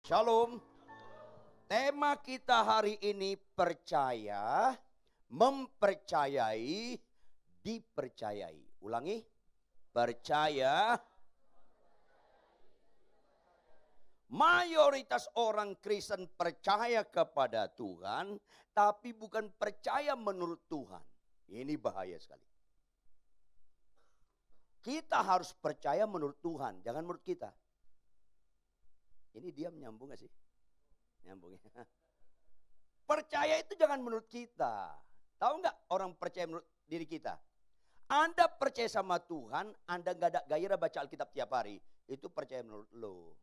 Shalom. Tema kita hari ini percaya, mempercayai, dipercayai. Ulangi. Percaya. Mayoritas orang Kristen percaya kepada Tuhan, tapi bukan percaya menurut Tuhan. Ini bahaya sekali. Kita harus percaya menurut Tuhan, jangan menurut kita. Ini dia menyambung gak sih? Nyambung ya. Percaya itu jangan menurut kita. Tahu nggak orang percaya menurut diri kita? Anda percaya sama Tuhan, Anda nggak ada gairah baca Alkitab tiap hari. Itu percaya menurut lo.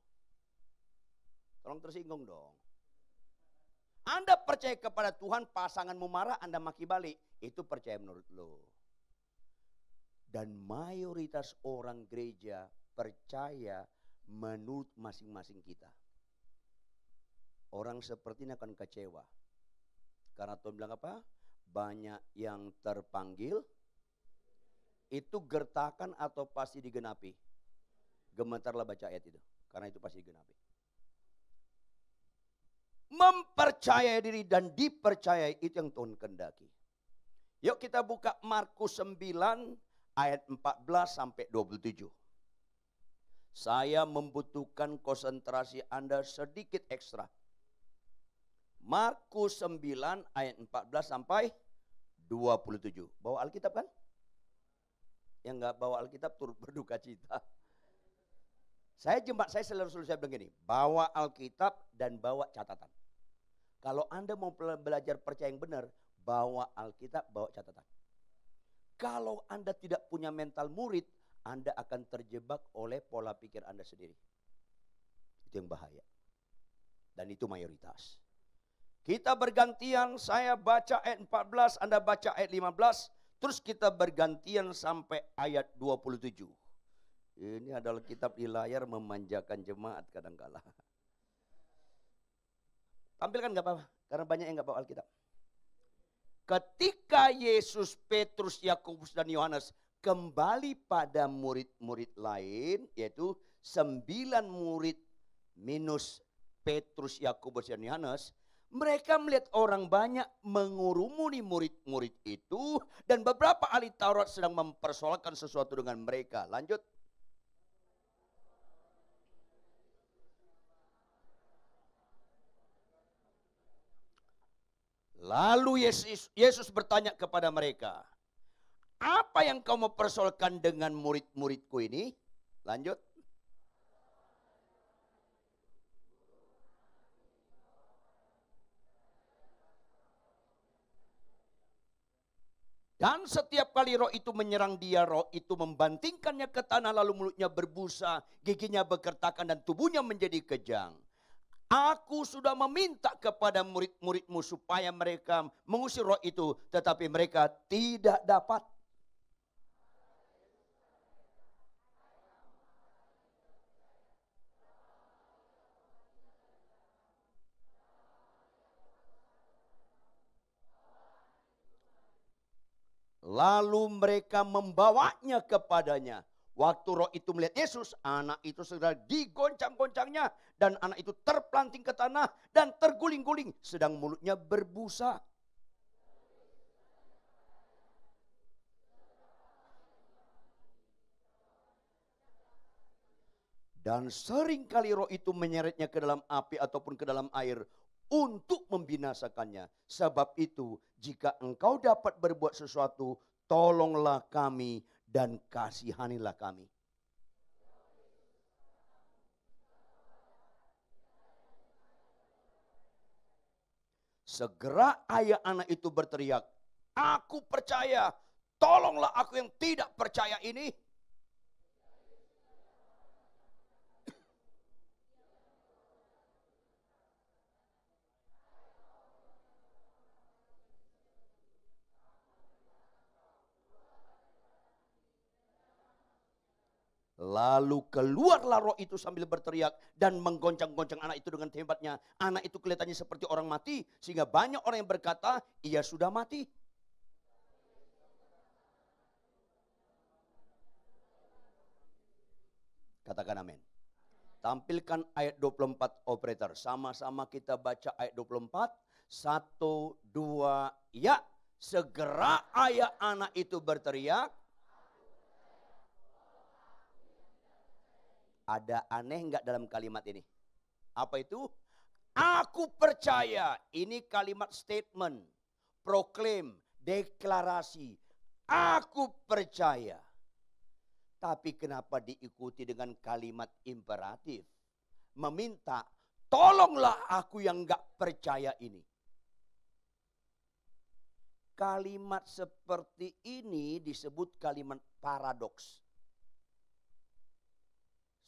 Tolong tersinggung dong. Anda percaya kepada Tuhan, pasanganmu marah, Anda maki balik. Itu percaya menurut lo. Dan mayoritas orang gereja percaya menurut masing-masing kita. Orang seperti ini akan kecewa. Karena Tuhan bilang apa? Banyak yang terpanggil, itu gertakan atau pasti digenapi? Gemetarlah baca ayat itu. Karena itu pasti digenapi. Mempercayai diri dan dipercayai itu yang Tuhan kehendaki. Yuk kita buka Markus 9 ayat 14 sampai 27. Saya membutuhkan konsentrasi Anda sedikit ekstra. Markus 9 ayat 14 sampai 27. Bawa Alkitab kan? Yang enggak bawa Alkitab turut berduka cita. Saya selalu saya bilang gini, bawa Alkitab dan bawa catatan. Kalau Anda mau belajar percaya yang benar, bawa Alkitab, bawa catatan. Kalau Anda tidak punya mental murid, Anda akan terjebak oleh pola pikir Anda sendiri. Itu yang bahaya. Dan itu mayoritas. Kita bergantian, saya baca ayat 14, Anda baca ayat 15. Terus kita bergantian sampai ayat 27. Ini adalah kitab di layar memanjakan jemaat kadangkala. Tampilkan gak apa-apa, karena banyak yang gak bawa Alkitab. Ketika Yesus, Petrus, Yakobus dan Yohanes kembali pada murid-murid lain, yaitu 9 murid minus Petrus, Yakobus dan Yohanes, mereka melihat orang banyak mengurumuni murid-murid itu dan beberapa ahli Taurat sedang mempersoalkan sesuatu dengan mereka. Lanjut. Lalu Yesus bertanya kepada mereka, apa yang kau mau persoalkan dengan murid-muridku ini? Lanjut. Dan setiap kali roh itu menyerang dia, roh itu membantingkannya ke tanah, lalu mulutnya berbusa, giginya berkertakan dan tubuhnya menjadi kejang. Aku sudah meminta kepada murid-muridmu supaya mereka mengusir roh itu, tetapi mereka tidak dapat. Lalu mereka membawanya kepadanya. Waktu roh itu melihat Yesus, anak itu segera digoncang-goncangnya. Dan anak itu terpelanting ke tanah dan terguling-guling. Sedang mulutnya berbusa. Dan seringkali roh itu menyeretnya ke dalam api ataupun ke dalam air untuk membinasakannya. Sebab itu, jika engkau dapat berbuat sesuatu, tolonglah kami dan kasihanilah kami. Segera ayah anak itu berteriak, aku percaya, tolonglah aku yang tidak percaya ini. Lalu keluarlah roh itu sambil berteriak dan menggoncang-goncang anak itu dengan hebatnya. Anak itu kelihatannya seperti orang mati, sehingga banyak orang yang berkata, ia sudah mati. Katakan amin. Tampilkan ayat 24 operator. Sama-sama kita baca ayat 24. 1, 2, ya. Segera ayah anak itu berteriak. Ada aneh enggak dalam kalimat ini? Apa itu? Aku percaya. Ini kalimat statement. Proklaim. Deklarasi. Aku percaya. Tapi kenapa diikuti dengan kalimat imperatif? Meminta, tolonglah aku yang enggak percaya ini. Kalimat seperti ini disebut kalimat paradoks.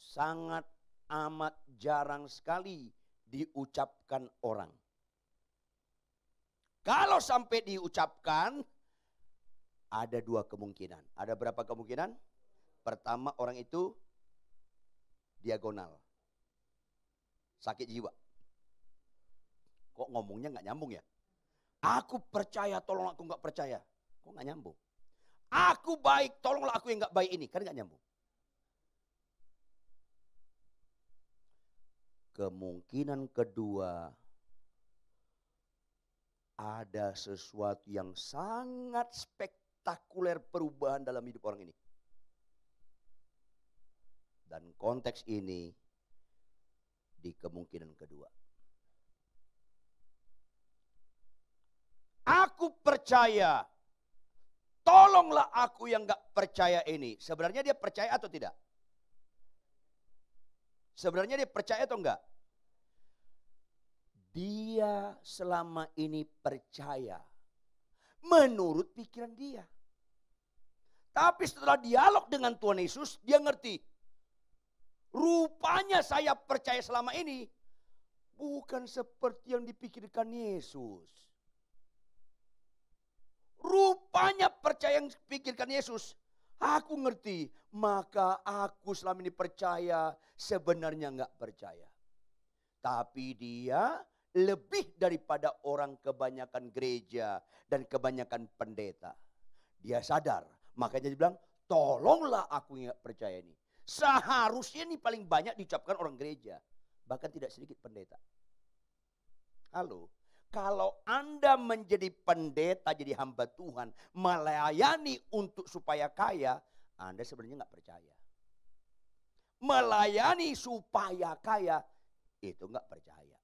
Sangat amat jarang sekali diucapkan orang. Kalau sampai diucapkan, ada dua kemungkinan. Ada berapa kemungkinan? Pertama, orang itu diagonal. Sakit jiwa. Kok ngomongnya nggak nyambung ya? Aku percaya, tolong aku nggak percaya. Kok nggak nyambung? Aku baik, tolonglah aku yang nggak baik ini. Kan nggak nyambung. Kemungkinan kedua, ada sesuatu yang sangat spektakuler perubahan dalam hidup orang ini. Dan konteks ini di kemungkinan kedua. Aku percaya, tolonglah aku yang gak percaya ini. Sebenarnya dia percaya atau tidak? Sebenarnya dia percaya atau enggak? Dia selama ini percaya menurut pikiran dia. Tapi setelah dialog dengan Tuhan Yesus, dia ngerti. Rupanya saya percaya selama ini bukan seperti yang dipikirkan Yesus. Rupanya percaya yang dipikirkan Yesus. Aku ngerti, maka aku selama ini percaya, sebenarnya enggak percaya. Tapi dia lebih daripada orang kebanyakan gereja dan kebanyakan pendeta. Dia sadar, makanya dia bilang, tolonglah aku yang enggak percaya ini. Seharusnya ini paling banyak diucapkan orang gereja. Bahkan tidak sedikit pendeta. Halo, kalau Anda menjadi pendeta, jadi hamba Tuhan, melayani untuk supaya kaya, Anda sebenarnya nggak percaya. Melayani supaya kaya, itu nggak percaya.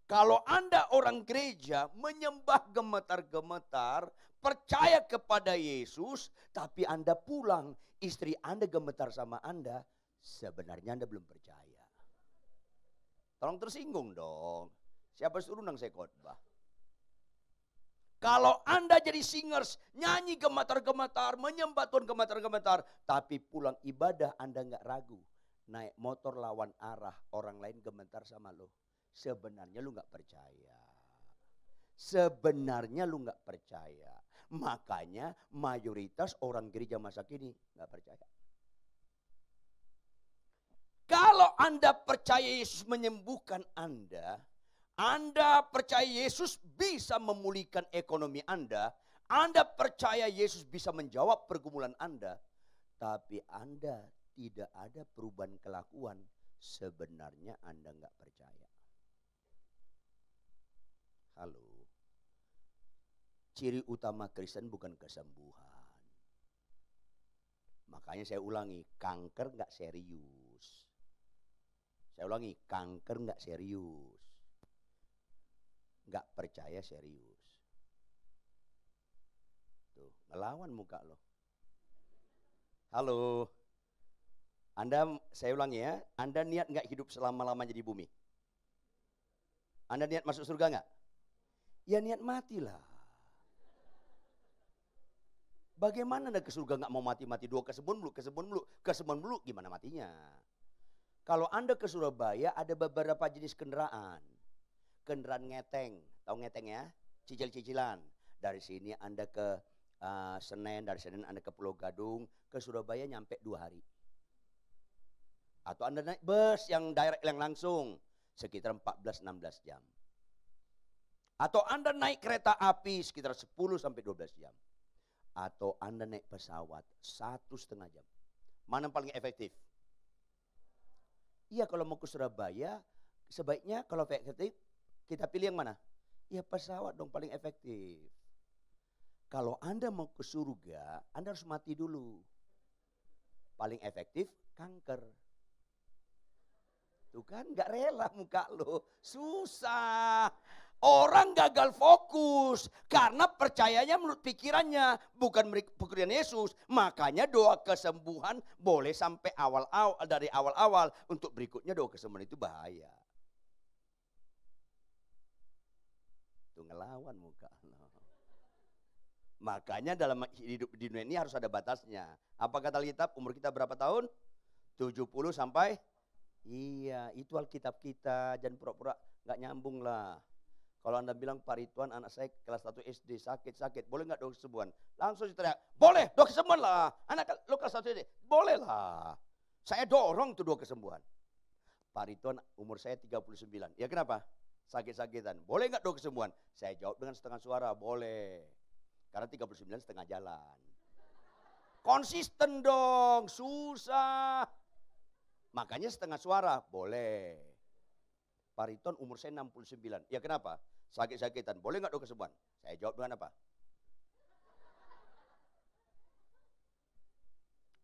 Kalau Anda orang gereja, menyembah gemetar-gemetar, percaya kepada Yesus, tapi Anda pulang, istri Anda gemetar sama Anda, sebenarnya Anda belum percaya. Tolong tersinggung dong. Siapa suruh nang saya khotbah? Kalau Anda jadi singers, nyanyi gemetar-gemetar, menyembah Tuhan gemetar-gemetar, tapi pulang ibadah Anda nggak ragu. Naik motor lawan arah, orang lain gemetar sama lo. Sebenarnya lu nggak percaya. Sebenarnya lu nggak percaya. Makanya mayoritas orang gereja masa kini nggak percaya. Kalau Anda percaya Yesus menyembuhkan Anda percaya Yesus bisa memulihkan ekonomi Anda percaya Yesus bisa menjawab pergumulan Anda, tapi Anda tidak ada perubahan kelakuan, sebenarnya Anda nggak percaya. Halo. Ciri utama Kristen bukan kesembuhan. Makanya saya ulangi, kanker nggak serius. Saya ulangi, kanker nggak serius. Nggak percaya serius. Tuh, ngelawan muka lo. Halo. Saya ulangi ya, Anda niat nggak hidup selama-lamanya di bumi? Anda niat masuk surga nggak? Ya niat matilah. Bagaimana Anda ke surga nggak mau mati-mati? Dua kesebon mulu, gimana matinya? Kalau Anda ke Surabaya ada beberapa jenis kendaraan. Kendaraan ngeteng, tahu ngeteng ya? Cicil-cicilan. Dari sini Anda ke Senen, dari Senen Anda ke Pulau Gadung, ke Surabaya nyampe 2 hari. Atau Anda naik bus yang direct yang langsung, sekitar 14-16 jam. Atau Anda naik kereta api sekitar 10 sampai 12 jam. Atau Anda naik pesawat 1,5 jam. Mana yang paling efektif? Iya, kalau mau ke Surabaya, sebaiknya kalau efektif, kita pilih yang mana? Ya pesawat dong paling efektif. Kalau Anda mau ke surga, Anda harus mati dulu. Paling efektif, kanker. Tuh kan gak rela muka lo, susah. Orang gagal fokus karena percayanya menurut pikirannya, bukan pikiran Yesus. Makanya doa kesembuhan boleh sampai awal-awal, dari awal-awal. Untuk berikutnya doa kesembuhan itu bahaya. Itu ngelawan muka. Makanya dalam hidup di dunia ini harus ada batasnya. Apa kata Alkitab? Umur kita berapa tahun? 70 sampai. Iya, itu Alkitab kita. Jangan pura-pura gak nyambung lah. Kalau Anda bilang, Pak Ridwan anak saya kelas 1 SD sakit-sakit, boleh gak doa kesembuhan? Langsung teriak, boleh doa kesembuhan lah. Anak lu kelas 1 SD, boleh lah. Saya dorong tuh doa kesembuhan. Pak Ridwan umur saya 39, ya kenapa? Sakit-sakitan, boleh gak doa kesembuhan? Saya jawab dengan setengah suara, boleh. Karena 39 setengah jalan. Konsisten dong, susah. Makanya setengah suara, boleh. Pak Ridwan umur saya 69, ya kenapa? Sakit-sakitan, boleh gak doa kesembuhan? Saya jawab dengan apa?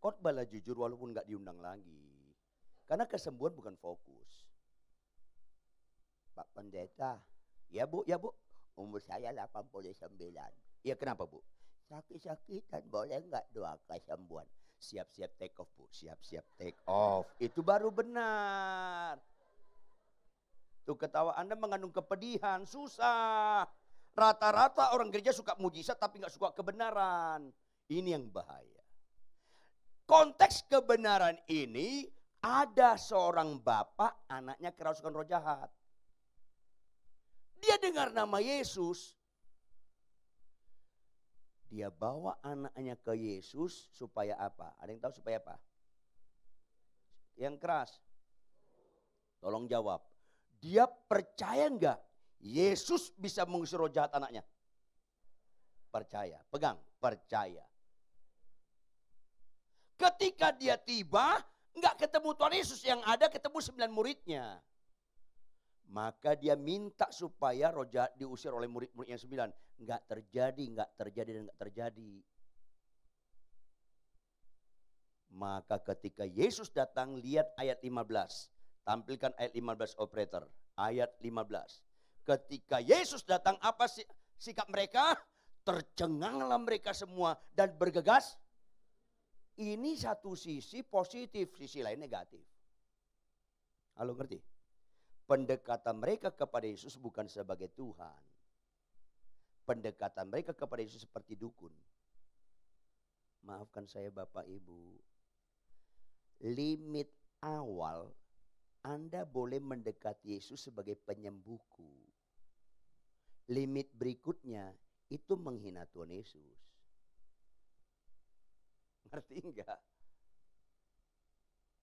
Khotbahlah jujur walaupun gak diundang lagi. Karena kesembuhan bukan fokus. Pak Pendeta, ya bu, umur saya 89. Ya kenapa bu? Sakit-sakitan, boleh gak doa kesembuhan? Siap-siap take off bu, siap-siap take off. Itu baru benar. Tuh ketawa Anda mengandung kepedihan, susah. Rata-rata orang gereja suka mujizat tapi gak suka kebenaran. Ini yang bahaya. Konteks kebenaran ini ada seorang bapak anaknya kerasukan roh jahat. Dia dengar nama Yesus. Dia bawa anaknya ke Yesus supaya apa? Ada yang tahu supaya apa? Yang keras. Tolong jawab. Dia percaya enggak Yesus bisa mengusir roh jahat anaknya? Percaya. Pegang. Percaya. Ketika dia tiba, enggak ketemu Tuhan Yesus, yang ada ketemu 9 muridnya. Maka dia minta supaya roh jahat diusir oleh murid-murid yang 9. Enggak terjadi, dan enggak terjadi. Maka ketika Yesus datang, lihat ayat 15. Tampilkan ayat 15 operator. Ayat 15. Ketika Yesus datang, apa sikap mereka? Tercenganglah mereka semua dan bergegas. Ini satu sisi positif, sisi lain negatif. Halo, ngerti? Pendekatan mereka kepada Yesus bukan sebagai Tuhan. Pendekatan mereka kepada Yesus seperti dukun. Maafkan saya Bapak Ibu. Limit awal Anda boleh mendekati Yesus sebagai penyembuhku. Limit berikutnya itu menghina Tuhan Yesus. Ngerti enggak?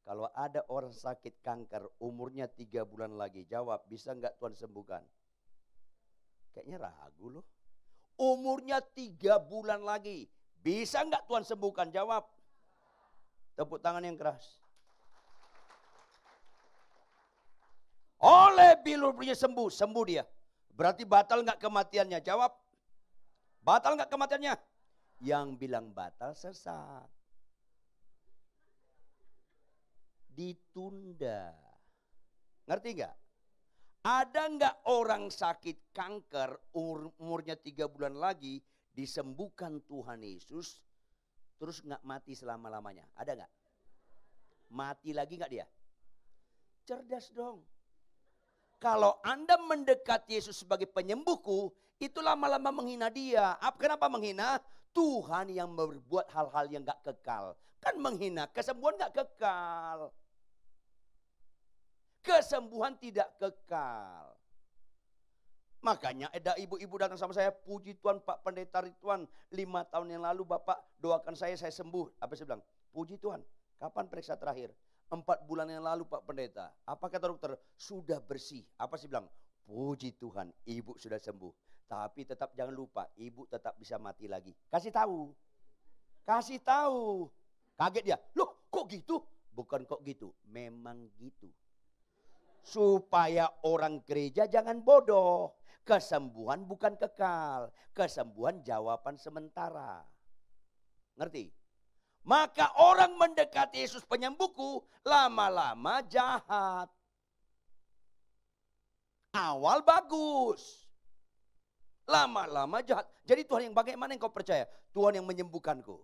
Kalau ada orang sakit kanker umurnya 3 bulan lagi, jawab, bisa enggak Tuhan sembuhkan? Kayaknya ragu loh. Umurnya 3 bulan lagi, bisa enggak Tuhan sembuhkan? Jawab. Tepuk tangan yang keras. Oleh bilurnya sembuh dia. Berarti batal enggak kematiannya? Jawab. Batal enggak kematiannya? Yang bilang batal sesat. Ditunda. Ngerti enggak? Ada enggak orang sakit kanker umurnya 3 bulan lagi disembuhkan Tuhan Yesus terus enggak mati selama-lamanya? Ada enggak? Mati lagi enggak dia? Cerdas dong. Kalau Anda mendekati Yesus sebagai penyembuhku, itu lama-lama menghina dia. Kenapa menghina? Tuhan yang berbuat hal-hal yang gak kekal. Kan menghina, kesembuhan gak kekal. Kesembuhan tidak kekal. Makanya ada ibu-ibu datang sama saya, puji Tuhan Pak Pendeta Ridwan, 5 tahun yang lalu Bapak doakan saya sembuh. Apa saya bilang? Puji Tuhan, kapan periksa terakhir? 4 bulan yang lalu Pak Pendeta. Apa kata dokter? Sudah bersih. Apa sih bilang? Puji Tuhan, ibu sudah sembuh. Tapi tetap jangan lupa, ibu tetap bisa mati lagi. Kasih tahu. Kasih tahu. Kaget dia. Loh kok gitu? Bukan kok gitu. Memang gitu. Supaya orang gereja jangan bodoh. Kesembuhan bukan kekal. Kesembuhan jawaban sementara. Ngerti? Maka orang mendekati Yesus penyembuhku lama-lama jahat. Awal bagus. Lama-lama jahat. Jadi Tuhan yang bagaimana yang kau percaya? Tuhan yang menyembuhkanku.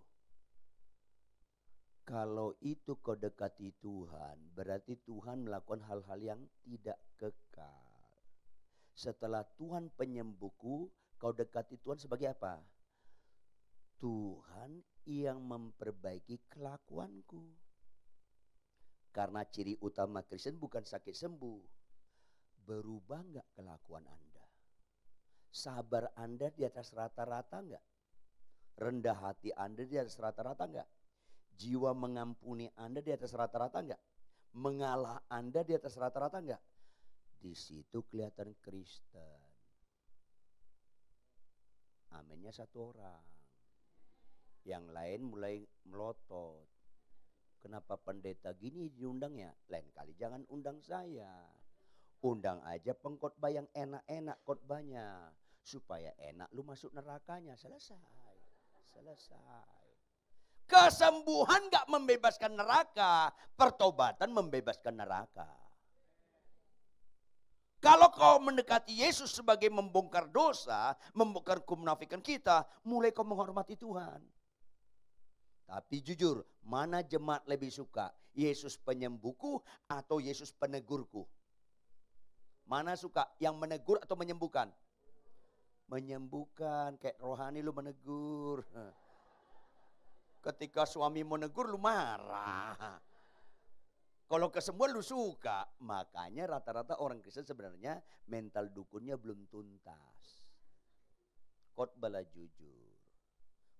Kalau itu kau dekati Tuhan, berarti Tuhan melakukan hal-hal yang tidak kekal. Setelah Tuhan penyembuhku, kau dekati Tuhan sebagai apa? Tuhan yang memperbaiki kelakuanku. Karena ciri utama Kristen bukan sakit sembuh. Berubah enggak kelakuan Anda? Sabar Anda di atas rata-rata enggak? Rendah hati Anda di atas rata-rata enggak? Jiwa mengampuni Anda di atas rata-rata enggak? Mengalah Anda di atas rata-rata enggak? Di situ kelihatan Kristen. Aminnya satu orang. Yang lain mulai melotot. Kenapa pendeta gini diundangnya? Lain kali jangan undang saya. Undang aja pengkhotbah yang enak-enak khotbahnya. Supaya enak lu masuk nerakanya. Selesai. Kesembuhan gak membebaskan neraka. Pertobatan membebaskan neraka. Kalau kau mendekati Yesus sebagai membongkar dosa, membongkar kemunafikan kita, mulai kau menghormati Tuhan. Tapi jujur, mana jemaat lebih suka? Yesus penyembuhku atau Yesus penegurku? Mana suka? Yang menegur atau menyembuhkan? Menyembuhkan, kayak rohani lu menegur. Ketika suami menegur lu marah. Kalau kesembuhan lu suka. Makanya rata-rata orang Kristen sebenarnya mental dukunnya belum tuntas. Khotbahlah jujur.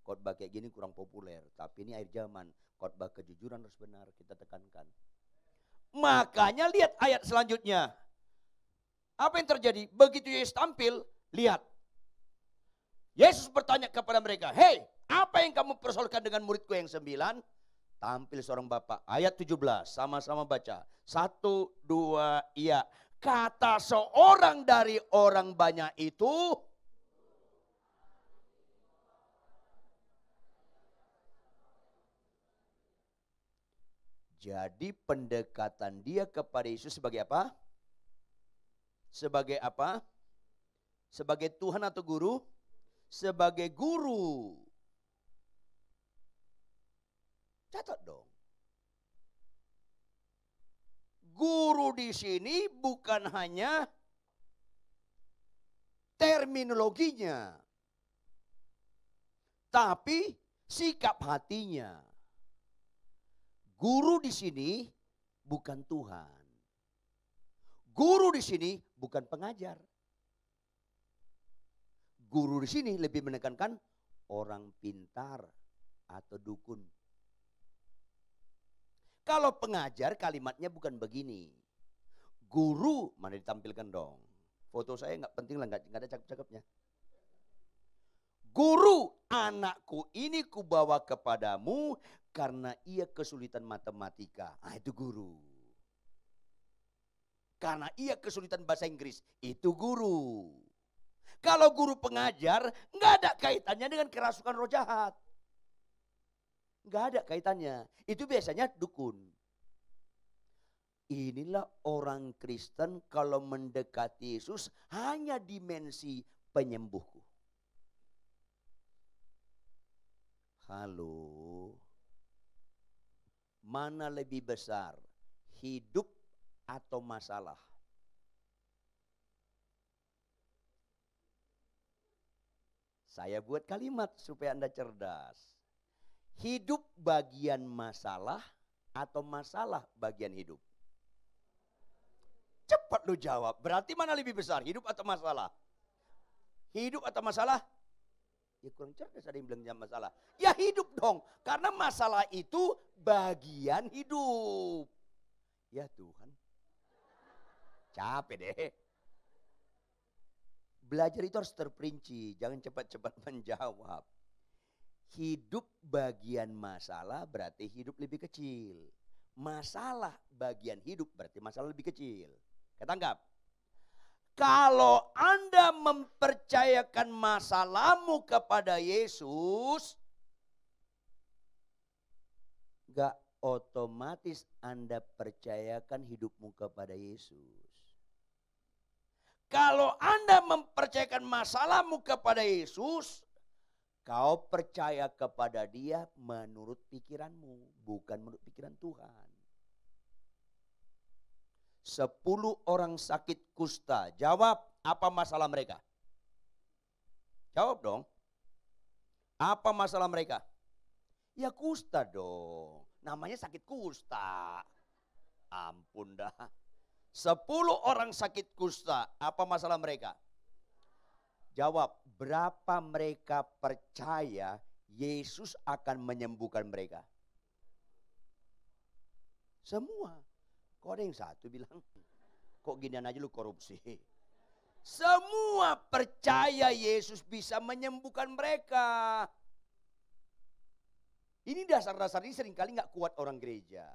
Khotbah kayak gini kurang populer. Tapi ini akhir zaman. Khotbah kejujuran harus benar kita tekankan. Makanya lihat ayat selanjutnya. Apa yang terjadi? Begitu Yesus tampil, lihat. Yesus bertanya kepada mereka, "Hei, apa yang kamu persoalkan dengan muridku yang 9?" Tampil seorang bapak. Ayat 17, sama-sama baca. 1, 2, iya. Kata seorang dari orang banyak itu, jadi pendekatan dia kepada Yesus sebagai apa? Sebagai apa? Sebagai Tuhan atau guru? Sebagai guru. Catat dong. Guru di sini bukan hanya terminologinya, tapi sikap hatinya. Guru di sini bukan Tuhan. Guru di sini bukan pengajar. Guru di sini lebih menekankan orang pintar atau dukun. Kalau pengajar kalimatnya bukan begini. Guru, mana ditampilkan dong. Foto saya nggak penting lah, nggak ada cakep-cakepnya. Guru, anakku ini kubawa kepadamu karena ia kesulitan matematika. Ah, itu guru. Karena ia kesulitan bahasa Inggris, itu guru. Kalau guru pengajar, nggak ada kaitannya dengan kerasukan roh jahat. Nggak ada kaitannya. Itu biasanya dukun. Inilah orang Kristen kalau mendekati Yesus hanya dimensi penyembuhku. Halo. Mana lebih besar? Hidup atau masalah? Saya buat kalimat supaya Anda cerdas. Hidup bagian masalah atau masalah bagian hidup? Cepat lu jawab. Berarti mana lebih besar? Hidup atau masalah? Hidup atau masalah? Ya kurang cerdas ada yang bilang masalah. Ya hidup dong. Karena masalah itu bagian hidup. Ya Tuhan. Capek deh. Belajar itu harus terperinci. Jangan cepat-cepat menjawab. Hidup bagian masalah berarti hidup lebih kecil. Masalah bagian hidup berarti masalah lebih kecil. Ketangkap? Kalau Anda mempercayakan masalahmu kepada Yesus, gak otomatis Anda percayakan hidupmu kepada Yesus. Kalau Anda mempercayakan masalahmu kepada Yesus, kau percaya kepada Dia menurut pikiranmu, bukan menurut pikiran Tuhan. 10 orang sakit kusta, jawab apa masalah mereka? Jawab dong. Apa masalah mereka? Ya kusta dong, namanya sakit kusta. Ampun dah. 10 orang sakit kusta, apa masalah mereka? Jawab, berapa mereka percaya Yesus akan menyembuhkan mereka? Semua. Kok ada yang satu bilang, kok ginian aja lu korupsi? Semua percaya Yesus bisa menyembuhkan mereka. Ini dasar-dasar ini seringkali gak kuat orang gereja.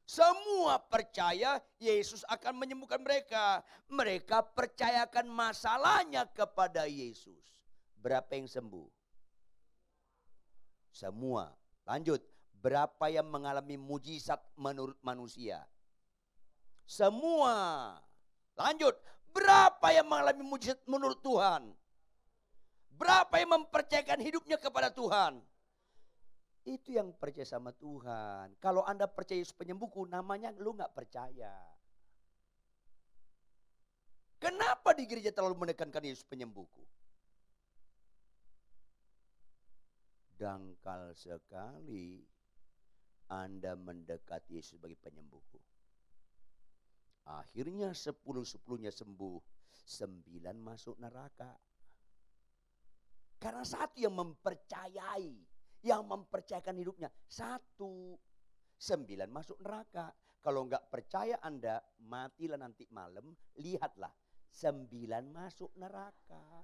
Semua percaya Yesus akan menyembuhkan mereka. Mereka percayakan masalahnya kepada Yesus. Berapa yang sembuh? Semua. Lanjut. Berapa yang mengalami mujizat menurut manusia? Semua. Lanjut. Berapa yang mengalami mujizat menurut Tuhan? Berapa yang mempercayakan hidupnya kepada Tuhan? Itu yang percaya sama Tuhan. Kalau Anda percaya Yesus penyembuhku, namanya lu gak percaya. Kenapa di gereja terlalu menekankan Yesus penyembuhku? Dangkal sekali Anda mendekat Yesus sebagai penyembuhku. Akhirnya 10-10-nya sembuh, 9 masuk neraka. Karena satu yang mempercayai, yang mempercayakan hidupnya. 1, 9 masuk neraka. Kalau enggak percaya Anda, matilah nanti malam, lihatlah 9 masuk neraka.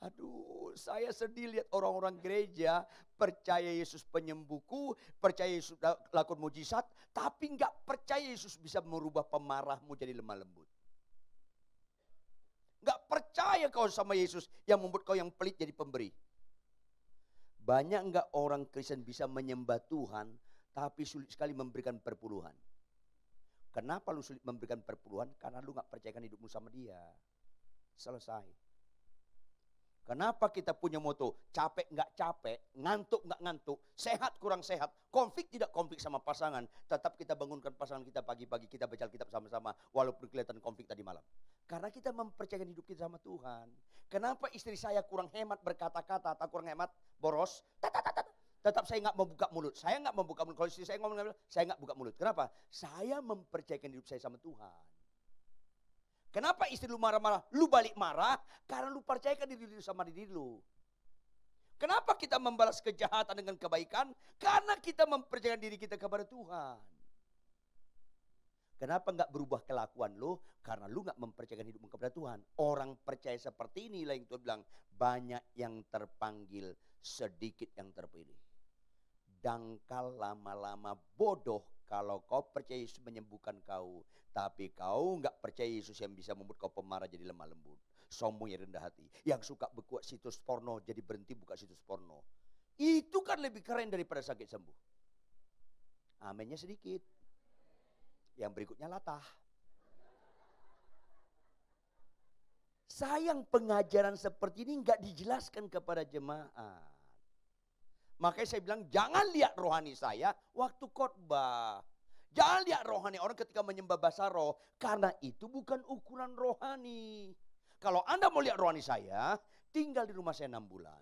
Aduh, saya sedih lihat orang-orang gereja percaya Yesus penyembuhku, percaya Yesus lakukan mujizat, tapi enggak percaya Yesus bisa merubah pemarahmu jadi lemah lembut. Enggak percaya kau sama Yesus yang membuat kau yang pelit jadi pemberi. Banyak enggak orang Kristen bisa menyembah Tuhan, tapi sulit sekali memberikan perpuluhan. Kenapa lu sulit memberikan perpuluhan? Karena lu enggak percayakan hidupmu sama Dia. Selesai. Kenapa kita punya moto, capek nggak capek, ngantuk nggak ngantuk, sehat kurang sehat, konflik tidak konflik sama pasangan, tetap kita bangunkan pasangan kita pagi-pagi, kita baca Alkitab sama-sama, walaupun kelihatan konflik tadi malam. Karena kita mempercayakan hidup kita sama Tuhan. Kenapa istri saya kurang hemat berkata-kata, atau kurang hemat boros, tetap saya nggak membuka mulut. Saya nggak membuka mulut. Kalau istri saya ngomong, saya nggak buka mulut. Kenapa? Saya mempercayakan hidup saya sama Tuhan. Kenapa istri lu marah-marah? Lu balik marah karena lu percayakan diri lu sama diri lu. Kenapa kita membalas kejahatan dengan kebaikan? Karena kita mempercayakan diri kita kepada Tuhan. Kenapa enggak berubah kelakuan lu? Karena lu enggak mempercayakan hidupmu kepada Tuhan. Orang percaya seperti inilah yang Tuhan bilang, banyak yang terpanggil, sedikit yang terpilih. Dangkal lama-lama bodoh kalau kau percaya Yesus menyembuhkan kau, tapi kau enggak percaya Yesus yang bisa membuat kau pemarah jadi lemah lembut, sombong yang rendah hati, yang suka buka situs porno jadi berhenti buka situs porno. Itu kan lebih keren daripada sakit sembuh. Amennya sedikit. Yang berikutnya latah. Sayang pengajaran seperti ini enggak dijelaskan kepada jemaat. Makanya saya bilang jangan lihat rohani saya waktu khotbah. Jangan lihat rohani orang ketika menyembah bahasa roh. Karena itu bukan ukuran rohani. Kalau Anda mau lihat rohani saya, tinggal di rumah saya 6 bulan.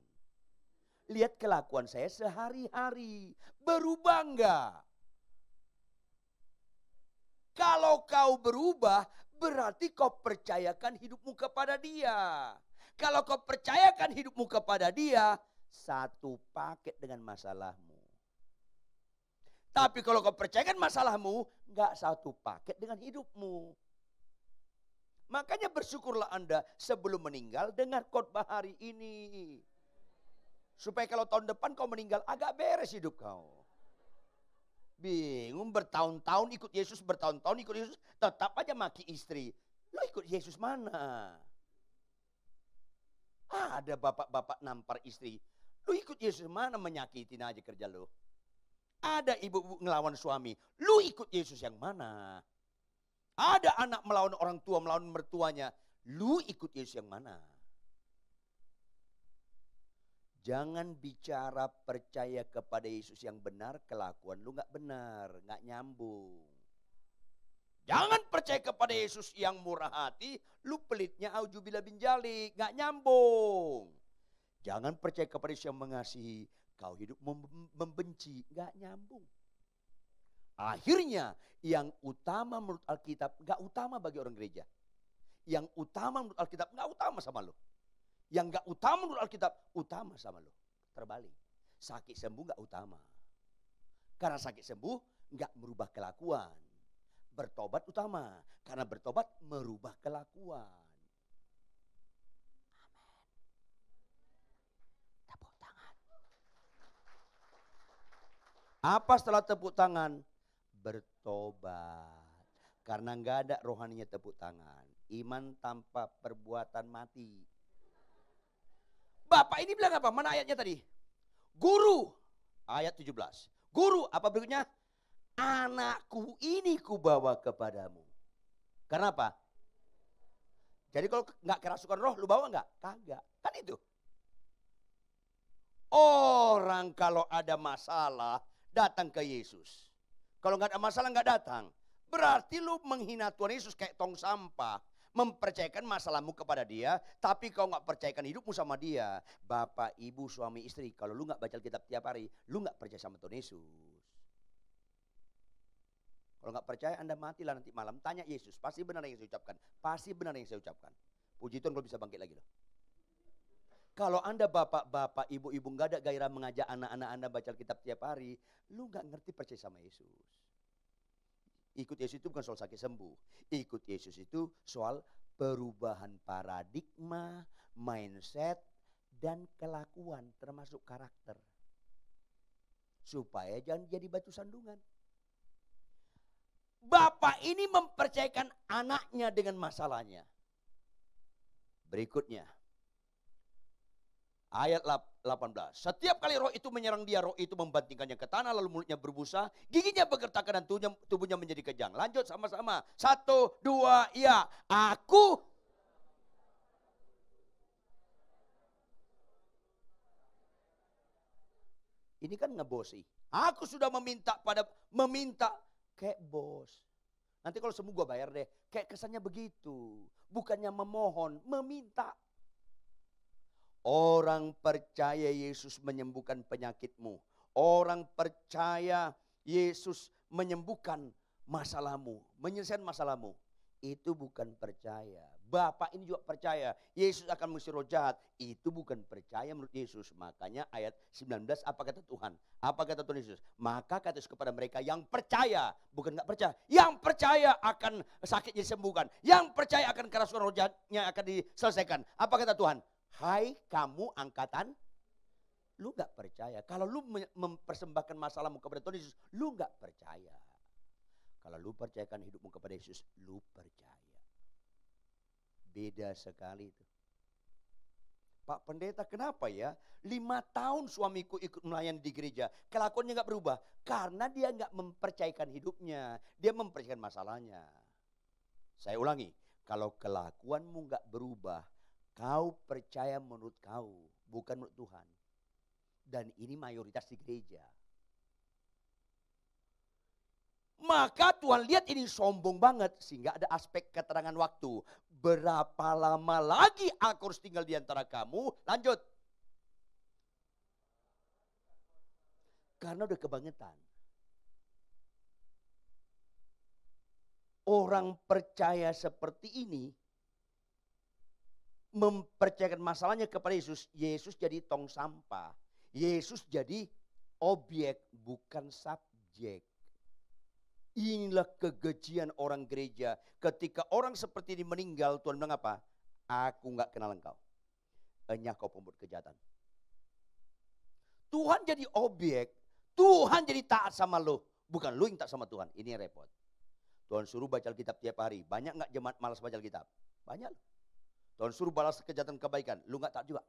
Lihat kelakuan saya sehari-hari. Berubah enggak? Kalau kau berubah, berarti kau percayakan hidupmu kepada Dia. Kalau kau percayakan hidupmu kepada Dia, satu paket dengan masalahmu. Tapi kalau kau percayakan masalahmu, enggak satu paket dengan hidupmu. Makanya bersyukurlah Anda sebelum meninggal dengar khotbah hari ini. Supaya kalau tahun depan kau meninggal agak beres hidup kau. Bingung bertahun-tahun ikut Yesus, bertahun-tahun ikut Yesus, tetap aja maki istri. Lo ikut Yesus mana? Ada bapak-bapak nampar istri. Lo ikut Yesus mana, menyakitin aja kerja lo. Ada ibu-ibu ngelawan suami. Lo ikut Yesus yang mana? Ada anak melawan orang tua, melawan mertuanya. Lo ikut Yesus yang mana? Jangan bicara percaya kepada Yesus yang benar, kelakuan lu gak benar, gak nyambung. Jangan percaya kepada Yesus yang murah hati, lu pelitnya auzubillah bin jalik, gak nyambung. Jangan percaya kepada Yesus yang mengasihi, kau hidup membenci, gak nyambung. Akhirnya yang utama menurut Alkitab gak utama bagi orang gereja. Yang utama menurut Alkitab gak utama sama lu. Yang gak utama menurut Alkitab, utama sama lo. Terbalik. Sakit sembuh gak utama. Karena sakit sembuh gak merubah kelakuan. Bertobat utama. Karena bertobat merubah kelakuan. Amin. Tepuk tangan. Apa setelah tepuk tangan? Bertobat. Karena gak ada rohaninya tepuk tangan. Iman tanpa perbuatan mati. Bapak ini bilang apa? Mana ayatnya tadi? Guru, ayat 17. Guru, apa berikutnya? Anakku ini kubawa kepadamu. Karena apa? Jadi kalau nggak kerasukan roh, lu bawa nggak? Kagak. Kan itu. Orang kalau ada masalah, datang ke Yesus. Kalau nggak ada masalah, nggak datang. Berarti lu menghina Tuhan Yesus kayak tong sampah. Mempercayakan masalahmu kepada dia, tapi kau gak percayakan hidupmu sama dia. Bapak, ibu, suami, istri, kalau lu gak baca Alkitab tiap hari, lu gak percaya sama Tuhan Yesus. Kalau gak percaya, Anda matilah nanti malam. Tanya Yesus, pasti benar yang saya ucapkan. Pasti benar yang saya ucapkan. Puji Tuhan kalau bisa bangkit lagi loh. Kalau Anda bapak-bapak, ibu-ibu gak ada gairah mengajak anak-anak Anda baca Alkitab tiap hari, lu gak ngerti percaya sama Yesus. Ikut Yesus itu bukan soal sakit sembuh. Ikut Yesus itu soal perubahan paradigma, mindset, dan kelakuan termasuk karakter. Supaya jangan jadi batu sandungan. Bapak ini mempercayakan anaknya dengan masalahnya. Berikutnya. Ayat 18. Setiap kali roh itu menyerang dia, roh itu membantingkannya ke tanah, lalu mulutnya berbusa, giginya bergertakan dan tubuhnya menjadi kejang. Lanjut sama-sama. 1, 2, ya. Aku. Ini kan ngebosi. Aku sudah meminta kayak bos. Nanti kalau sembuh gue bayar deh. Kayak kesannya begitu. Bukannya memohon, meminta. Orang percaya Yesus menyembuhkan penyakitmu. Orang percaya Yesus menyembuhkan masalahmu, menyelesaikan masalahmu. Itu bukan percaya. Bapak ini juga percaya Yesus akan mengusir roh jahat. Itu bukan percaya menurut Yesus. Makanya ayat 19 apa kata Tuhan? Apa kata Tuhan Yesus? Maka kata Yesus kepada mereka yang percaya, bukan nggak percaya. Yang percaya akan sakitnya disembuhkan. Yang percaya akan kerasukan roh jahatnya akan diselesaikan. Apa kata Tuhan? Hai kamu angkatan, lu gak percaya. Kalau lu mempersembahkan masalahmu kepada Tuhan Yesus, lu gak percaya. Kalau lu percayakan hidupmu kepada Yesus, lu percaya. Beda sekali itu. Pak Pendeta, kenapa ya? 5 tahun suamiku ikut melayani di gereja, kelakuannya gak berubah. Karena dia gak mempercayakan hidupnya, dia mempercayakan masalahnya. Saya ulangi, kalau kelakuanmu gak berubah, kau percaya menurut kau, bukan menurut Tuhan. Dan ini mayoritas di gereja. Maka Tuhan lihat ini sombong banget. Sehingga ada aspek keterangan waktu. Berapa lama lagi aku harus tinggal di antara kamu? Lanjut. Karena udah kebangetan. Orang percaya seperti ini, mempercayakan masalahnya kepada Yesus, Yesus jadi tong sampah. Yesus jadi objek, bukan subjek. Inilah kekejian orang gereja. Ketika orang seperti ini meninggal, Tuhan bilang apa? Aku gak kenal engkau. Enyah kau pembuat kejahatan. Tuhan jadi objek, Tuhan jadi taat sama lo. Bukan lo yang taat sama Tuhan, ini yang repot. Tuhan suruh baca Alkitab tiap hari. Banyak nggak jemaat malas baca Alkitab? Banyak. Tuhan suruh balas kejahatan kebaikan, lu nggak taat juga.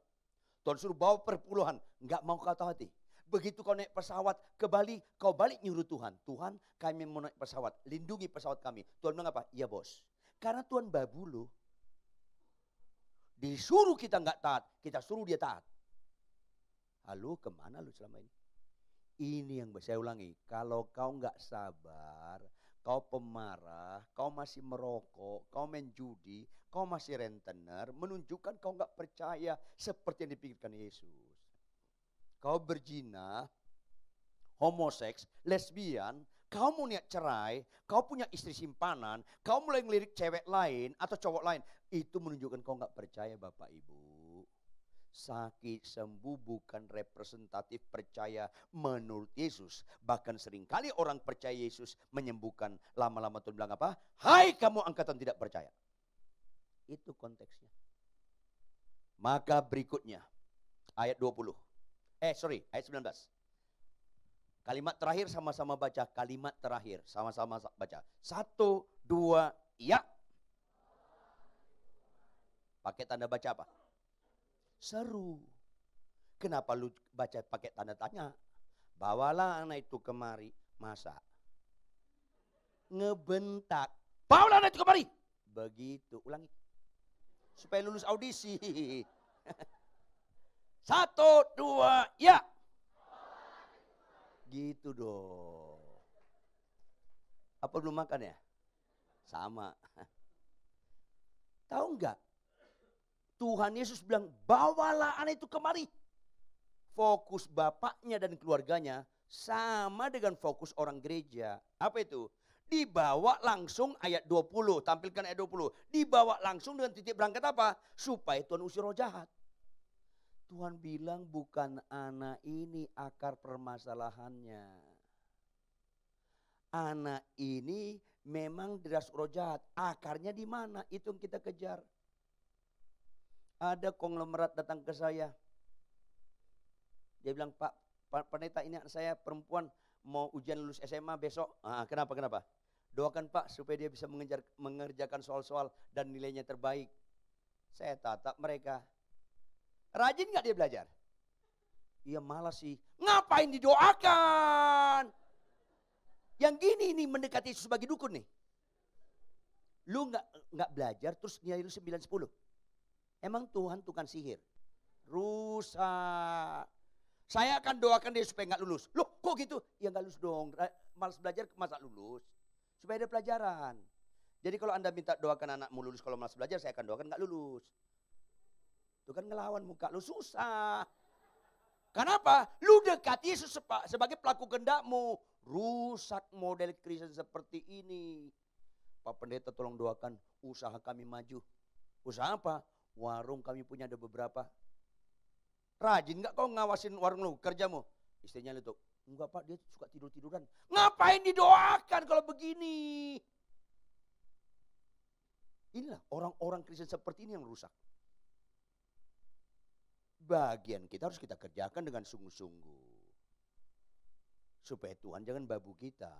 Tuhan suruh bawa perpuluhan, nggak mau kau taati. Begitu kau naik pesawat ke Bali, kau balik nyuruh Tuhan. Tuhan, kami mau naik pesawat, lindungi pesawat kami. Tuhan bilang apa? Iya bos. Karena Tuhan babu lo. Disuruh kita nggak taat, kita suruh dia taat. Halo, kemana lu selama ini? Ini yang saya ulangi, kalau kau nggak sabar, kau pemarah, kau masih merokok, kau main judi, kau masih rentenir, menunjukkan kau nggak percaya seperti yang dipikirkan Yesus. Kau berzina, homoseks, lesbian, kau mau niat cerai, kau punya istri simpanan, kau mulai ngelirik cewek lain atau cowok lain, itu menunjukkan kau nggak percaya Bapak Ibu. Sakit sembuh bukan representatif percaya menurut Yesus. Bahkan seringkali orang percaya Yesus menyembuhkan. Lama-lama Tuhan bilang apa? Hai kamu angkatan tidak percaya. Itu konteksnya. Maka berikutnya. Ayat 20. Ayat 19. Kalimat terakhir sama-sama baca. Kalimat terakhir sama-sama baca. 1, 2, ya. Pakai tanda baca apa? Seru. Kenapa lu baca pakai tanda tanya? Bawalah anak itu kemari. Masa? Ngebentak. Bawalah anak itu kemari. Begitu. Ulangi. Supaya lulus audisi. 1, 2, ya. Gitu dong. Apa belum makan ya? Sama. Tahu enggak? Tuhan Yesus bilang, bawalah anak itu kemari. Fokus bapaknya dan keluarganya sama dengan fokus orang gereja. Apa itu? Dibawa langsung ayat 20, tampilkan ayat 20. Dibawa langsung dengan titik berangkat apa? Supaya Tuhan usir roh jahat. Tuhan bilang bukan anak ini akar permasalahannya. Anak ini memang dirasuki roh jahat. Akarnya di mana? Itu yang kita kejar. Ada konglomerat datang ke saya. Dia bilang, Pak pendeta ini anak saya perempuan mau ujian lulus SMA besok. Kenapa? Doakan Pak supaya dia bisa mengerjakan soal-soal dan nilainya terbaik. Saya tatap mereka. Rajin gak dia belajar? Iya malas sih. Ngapain didoakan? Yang gini nih mendekati Yesus sebagai dukun nih. Lu nggak belajar terus nilai lu 9, 10. Emang Tuhan tukang sihir? Rusak. Saya akan doakan dia supaya nggak lulus. Loh kok gitu? Ya nggak lulus dong. Malas belajar masa lulus? Supaya ada pelajaran. Jadi kalau Anda minta doakan anakmu lulus, kalau malas belajar saya akan doakan nggak lulus. Itu kan ngelawan muka lu, susah. Kenapa? Lu dekati Yesus sebagai pelaku kehendakmu. Rusak model Kristen seperti ini. Pak Pendeta tolong doakan usaha kami maju. Usaha apa? Warung kami punya ada beberapa. Rajin nggak kau ngawasin warung lu, kerjamu? Istrinya lu tuh, enggak Pak dia suka tidur-tiduran. Ngapain didoakan kalau begini? Inilah orang-orang Kristen seperti ini yang rusak. Bagian kita harus kita kerjakan dengan sungguh-sungguh. Supaya Tuhan jangan babu kita.